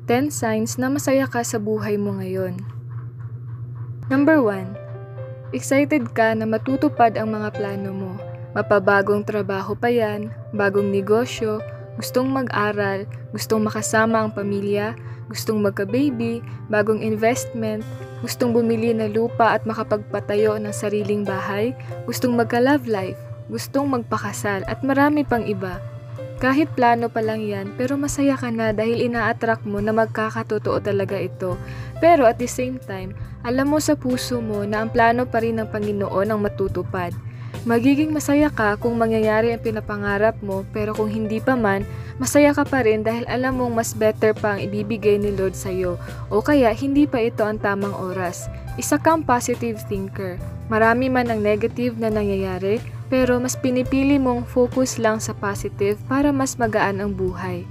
10 signs na masaya ka sa buhay mo ngayon. Number 1. Excited ka na matutupad ang mga plano mo. Mapabagong trabaho pa yan, bagong negosyo, gustong mag-aral, gustong makasama ang pamilya, gustong magka-baby, bagong investment, gustong bumili na lupa at makapagpatayo ng sariling bahay, gustong magka-love life, gustong magpakasal at marami pang iba. Kahit plano pa lang yan, pero masaya ka na dahil ina-attract mo na magkakatotoo talaga ito. Pero at the same time, alam mo sa puso mo na ang plano pa rin ng Panginoon ang matutupad. Magiging masaya ka kung mangyayari ang pinapangarap mo, pero kung hindi pa man, masaya ka pa rin dahil alam mong mas better pa ang ibibigay ni Lord sa'yo, o kaya hindi pa ito ang tamang oras. Isa kang positive thinker. Marami man ang negative na nangyayari, pero mas pinipili mong focus lang sa positive para mas magaan ang buhay.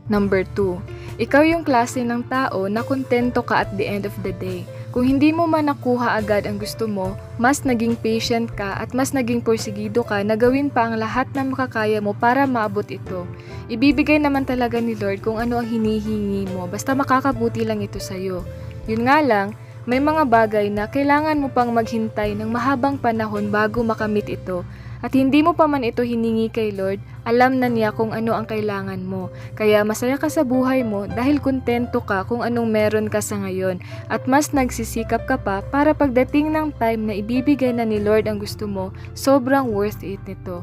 Number 2. Ikaw yung klase ng tao na kontento ka at the end of the day. Kung hindi mo man nakuha agad ang gusto mo, mas naging patient ka at mas naging porsigido ka na gawin pa ang lahat na makakaya mo para maabot ito. Ibibigay naman talaga ni Lord kung ano ang hinihingi mo, basta makakabuti lang ito sa'yo. Yun nga lang, may mga bagay na kailangan mo pang maghintay ng mahabang panahon bago makamit ito. At hindi mo pa man ito hiningi kay Lord, alam na niya kung ano ang kailangan mo. Kaya masaya ka sa buhay mo dahil kontento ka kung anong meron ka sa ngayon. At mas nagsisikap ka pa para pagdating ng time na ibibigay na ni Lord ang gusto mo, sobrang worth it nito.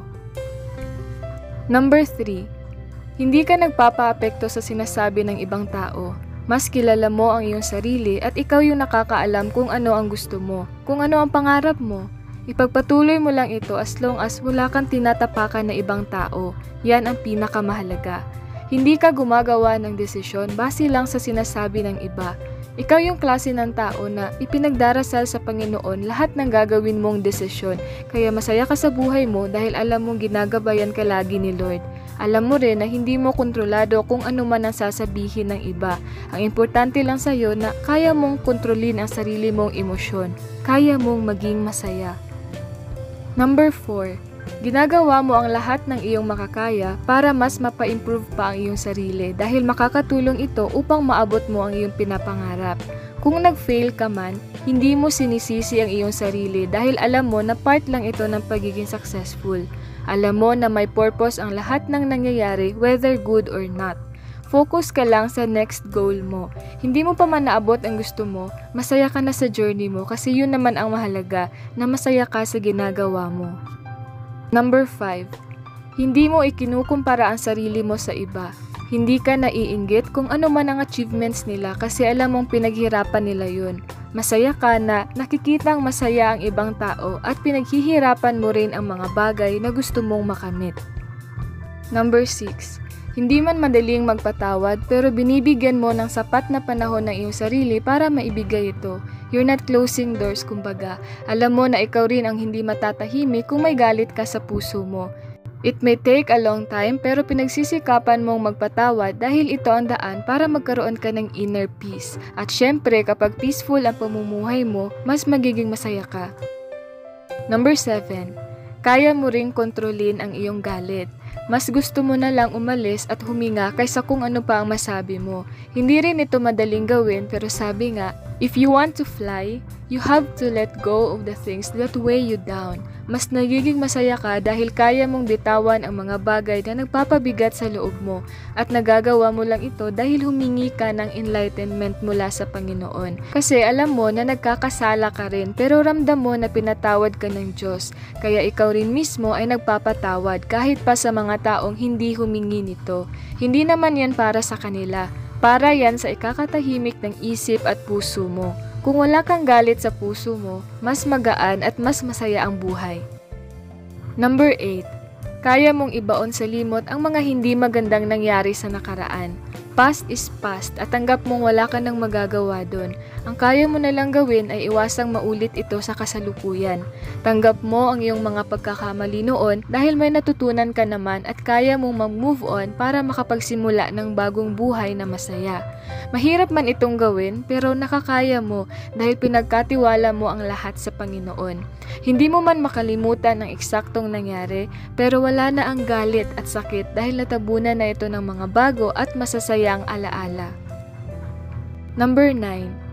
Number 3. Hindi ka nagpapaapekto sa sinasabi ng ibang tao. Mas kilala mo ang iyong sarili at ikaw yung nakakaalam kung ano ang gusto mo, kung ano ang pangarap mo. Ipagpatuloy mo lang ito as long as wala kang tinatapakan na ibang tao. Yan ang pinakamahalaga. Hindi ka gumagawa ng desisyon base lang sa sinasabi ng iba. Ikaw yung klase ng tao na ipinagdarasal sa Panginoon lahat ng gagawin mong desisyon. Kaya masaya ka sa buhay mo dahil alam mong ginagabayan ka lagi ni Lord. Alam mo rin na hindi mo kontrolado kung ano man ang sasabihin ng iba. Ang importante lang sa'yo na kaya mong kontrolin ang sarili mong emosyon. Kaya mong maging masaya. Number 4. Ginagawa mo ang lahat ng iyong makakaya para mas mapa-improve pa ang iyong sarili dahil makakatulong ito upang maabot mo ang iyong pinapangarap. Kung nag-fail ka man, hindi mo sinisisi ang iyong sarili dahil alam mo na part lang ito ng pagiging successful. Alam mo na may purpose ang lahat ng nangyayari whether good or not. Focus ka lang sa next goal mo. Hindi mo pa man naabot ang gusto mo, masaya ka na sa journey mo kasi yun naman ang mahalaga na masaya ka sa ginagawa mo. Number 5. Hindi mo ikinukumpara ang sarili mo sa iba. Hindi ka naiinggit kung ano man ang achievements nila kasi alam mong pinaghirapan nila yun. Masaya ka na nakikitang masaya ang ibang tao at pinaghihirapan mo rin ang mga bagay na gusto mong makamit. Number 6. Hindi man madaling magpatawad pero binibigyan mo ng sapat na panahon ng iyong sarili para maibigay ito. You're not closing doors kumbaga. Alam mo na ikaw rin ang hindi matatahimik kung may galit ka sa puso mo. It may take a long time pero pinagsisikapan mong magpatawad dahil ito ang daan para magkaroon ka ng inner peace. At syempre kapag peaceful ang pamumuhay mo, mas magiging masaya ka. Number 7. Kaya mo ring kontrolin ang iyong galit. Mas gusto mo na lang umalis at huminga kaysa kung ano pa ang masabi mo. Hindi rin ito madaling gawin pero sabi nga, if you want to fly, you have to let go of the things that weigh you down. Mas nagiging masaya ka dahil kaya mong bitawan ang mga bagay na nagpapabigat sa loob mo at nagagawa mo lang ito dahil humingi ka ng enlightenment mula sa Panginoon. Kasi alam mo na nagkakasala ka rin pero ramdam mo na pinatawad ka ng Diyos. Kaya ikaw rin mismo ay nagpapatawad kahit pa sa mga taong hindi humingi nito. Hindi naman yan para sa kanila. Para yan sa ikakatahimik ng isip at puso mo. Kung wala kang galit sa puso mo, mas magaan at mas masaya ang buhay. Number 8. Kaya mong ibaon sa limot ang mga hindi magandang nangyari sa nakaraan. Past is past at tanggap mong wala ka nang magagawa doon. Ang kaya mo na lang gawin ay iwasang maulit ito sa kasalukuyan. Tanggap mo ang iyong mga pagkakamali noon dahil may natutunan ka naman at kaya mong mag-move on para makapagsimula ng bagong buhay na masaya. Mahirap man itong gawin pero nakakaya mo dahil pinagkatiwala mo ang lahat sa Panginoon. Hindi mo man makalimutan ang eksaktong nangyari pero wala na ang galit at sakit dahil natabunan na ito ng mga bago at masasaya masasayang alaala. Number 9.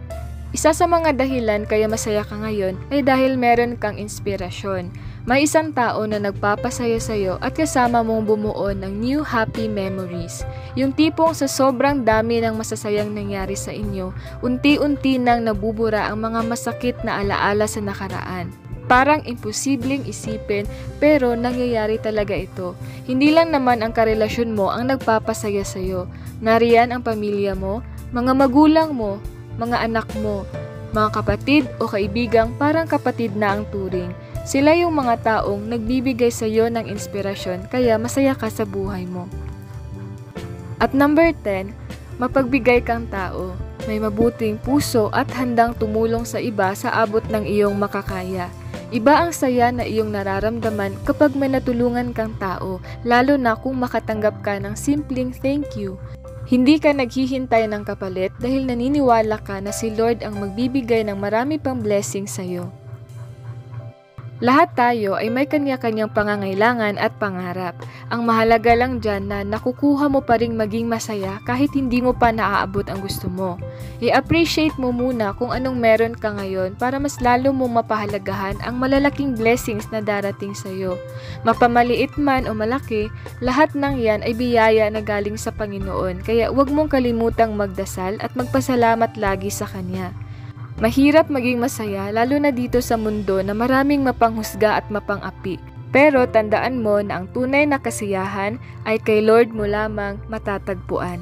Isa sa mga dahilan kaya masaya ka ngayon ay dahil meron kang inspirasyon. May isang tao na nagpapasaya sa'yo at kasama mong bumuo ng new happy memories. Yung tipong sa sobrang dami ng masasayang nangyari sa inyo, unti-unti nang nabubura ang mga masakit na alaala sa nakaraan. Parang imposibleng isipin pero nangyayari talaga ito. Hindi lang naman ang karelasyon mo ang nagpapasaya sa'yo. Nariyan ang pamilya mo, mga magulang mo, mga anak mo, mga kapatid o kaibigang parang kapatid na ang turing. Sila yung mga taong nagbibigay sa iyo ng inspirasyon kaya masaya ka sa buhay mo. At number 10, mapagbigay kang tao. May mabuting puso at handang tumulong sa iba sa abot ng iyong makakaya. Iba ang saya na iyong nararamdaman kapag may natulungan kang tao, lalo na kung makatanggap ka ng simpleng thank you. Hindi ka naghihintay ng kapalit dahil naniniwala ka na si Lord ang magbibigay ng marami pang blessing sa iyo. Lahat tayo ay may kanya-kanyang pangangailangan at pangarap. Ang mahalaga lang dyan na nakukuha mo pa ring maging masaya kahit hindi mo pa naaabot ang gusto mo. I-appreciate mo muna kung anong meron ka ngayon para mas lalo mong mapahalagahan ang malalaking blessings na darating sa iyo. Mapamaliit man o malaki, lahat ng yan ay biyaya na galing sa Panginoon kaya huwag mong kalimutang magdasal at magpasalamat lagi sa Kanya. Mahirap maging masaya lalo na dito sa mundo na maraming mapanghusga at mapang-api. Pero tandaan mo na ang tunay na kasiyahan ay kay Lord mo lamang matatagpuan.